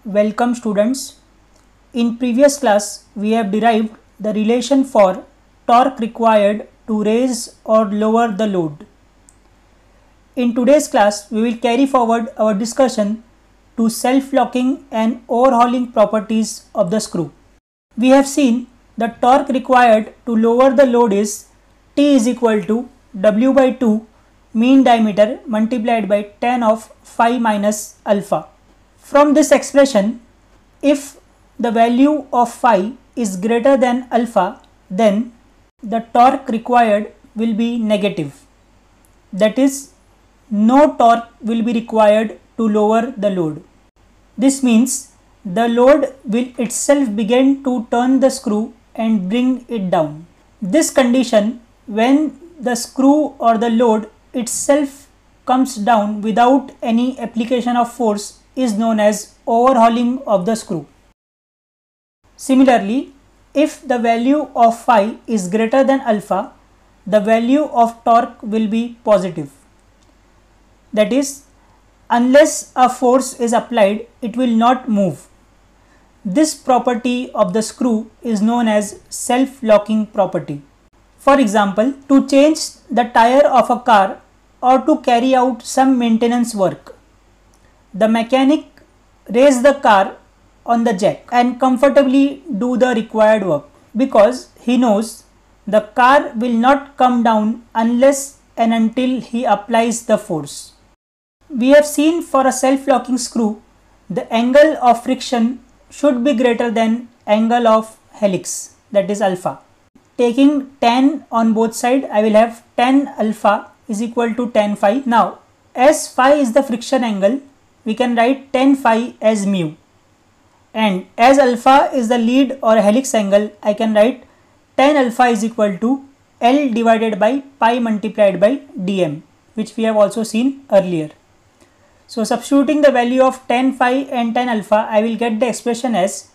Welcome students. In previous class we have derived the relation for torque required to raise or lower the load. In today's class we will carry forward our discussion to self-locking and overhauling properties of the screw. We have seen the torque required to lower the load is T is equal to W by 2 mean diameter multiplied by tan of phi minus alpha. From this expression, if the value of phi is greater than alpha, then the torque required will be negative. That is, no torque will be required to lower the load. This means the load will itself begin to turn the screw and bring it down. This condition, when the screw or the load itself comes down without any application of force, is known as overhauling of the screw. Similarly, if the value of phi is greater than alpha, the value of torque will be positive. That is, unless a force is applied, it will not move. This property of the screw is known as self-locking property. For example, to change the tire of a car or to carry out some maintenance work, the mechanic raise the car on the jack and comfortably do the required work because he knows the car will not come down unless and until he applies the force. We have seen for a self-locking screw, the angle of friction should be greater than angle of helix, that is alpha. Taking tan on both sides, I will have tan alpha is equal to tan phi. Now, as phi is the friction angle, we can write tan phi as mu, and as alpha is the lead or helix angle, I can write tan alpha is equal to L divided by pi multiplied by dm, which we have also seen earlier. So substituting the value of tan phi and tan alpha, I will get the expression as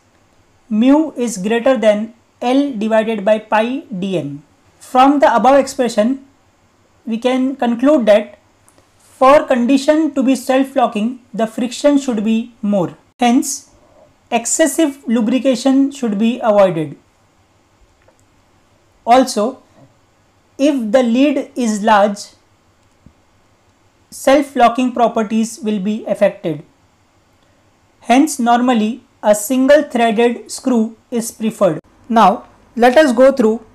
mu is greater than L divided by pi dm. From the above expression, we can conclude that for condition to be self-locking, the friction should be more. Hence, excessive lubrication should be avoided. Also, if the lead is large, self-locking properties will be affected. Hence, normally a single threaded screw is preferred. Now, let us go through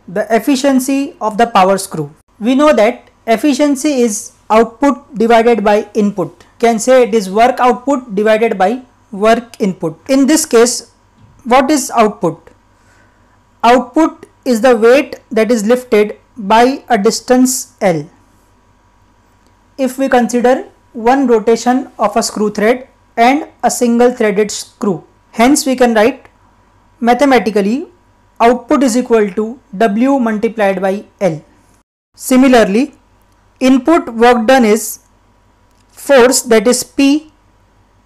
the efficiency of the power screw. We know that efficiency is output divided by input. Can say it is work output divided by work input. In this case, what is output? Output is the weight that is lifted by a distance L. If we consider one rotation of a screw thread and a single threaded screw, hence we can write mathematically output is equal to W multiplied by L. Similarly, input work done is force, that is P,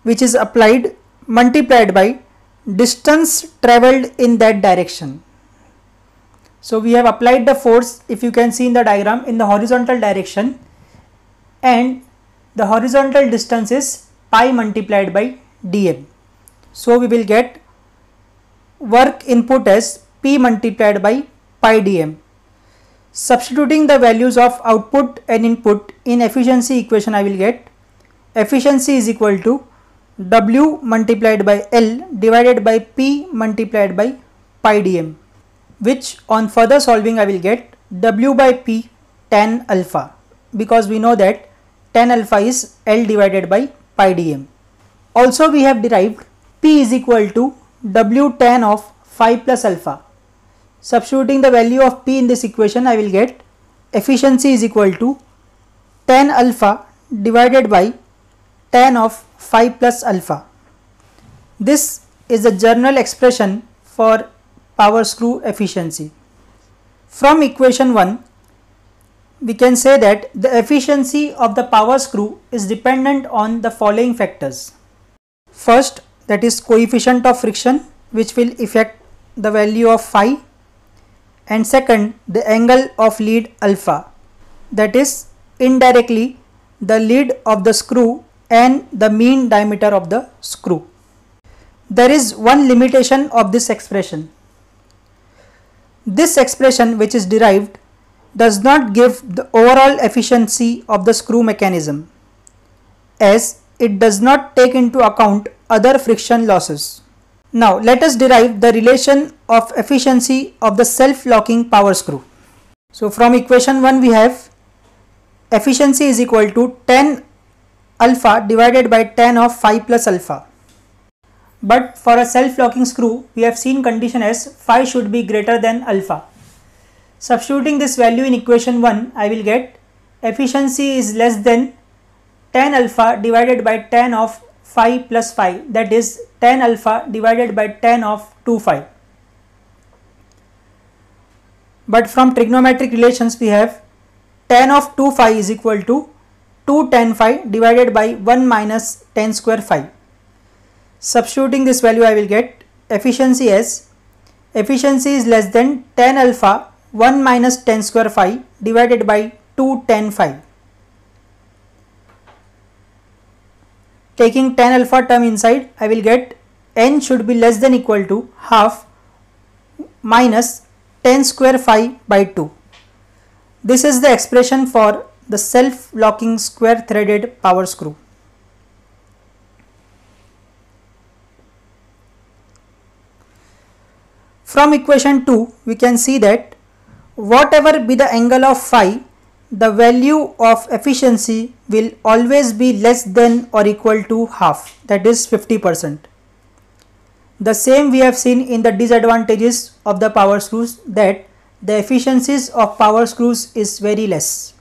which is applied multiplied by distance travelled in that direction. So we have applied the force, if you can see in the diagram, in the horizontal direction, and the horizontal distance is pi multiplied by dm. So we will get work input as P multiplied by pi dm. Substituting the values of output and input in efficiency equation, I will get efficiency is equal to W multiplied by L divided by P multiplied by pi dm, which on further solving I will get W by P tan alpha, because we know that tan alpha is L divided by pi dm. Also we have derived P is equal to W tan of phi plus alpha. Substituting the value of P in this equation, I will get efficiency is equal to tan alpha divided by tan of phi plus alpha. This is the general expression for power screw efficiency. From equation 1, we can say that the efficiency of the power screw is dependent on the following factors. First, that is coefficient of friction, which will affect the value of phi, and second, the angle of lead alpha, that is indirectly the lead of the screw and the mean diameter of the screw. there is one limitation of this expression. This expression, which is derived, does not give the overall efficiency of the screw mechanism, as it does not take into account other friction losses. Now let us derive the relation of efficiency of the self-locking power screw. So from equation 1 we have efficiency is equal to tan alpha divided by tan of phi plus alpha. But for a self-locking screw, we have seen condition as phi should be greater than alpha. Substituting this value in equation 1, I will get efficiency is less than tan alpha divided by tan of phi plus phi, that is tan alpha divided by tan of 2 phi. But from trigonometric relations we have tan of 2 phi is equal to 2 tan phi divided by 1 minus tan square phi. Substituting this value, I will get efficiency as efficiency is less than tan alpha 1 minus tan square phi divided by 2 tan phi. Taking tan alpha term inside, I will get n should be less than equal to half minus tan square phi by 2. This is the expression for the self-locking square threaded power screw. From equation 2, we can see that whatever be the angle of phi, the value of efficiency will always be less than or equal to half, that is 50%. The same we have seen in the disadvantages of the power screws, that the efficiencies of power screws is very less.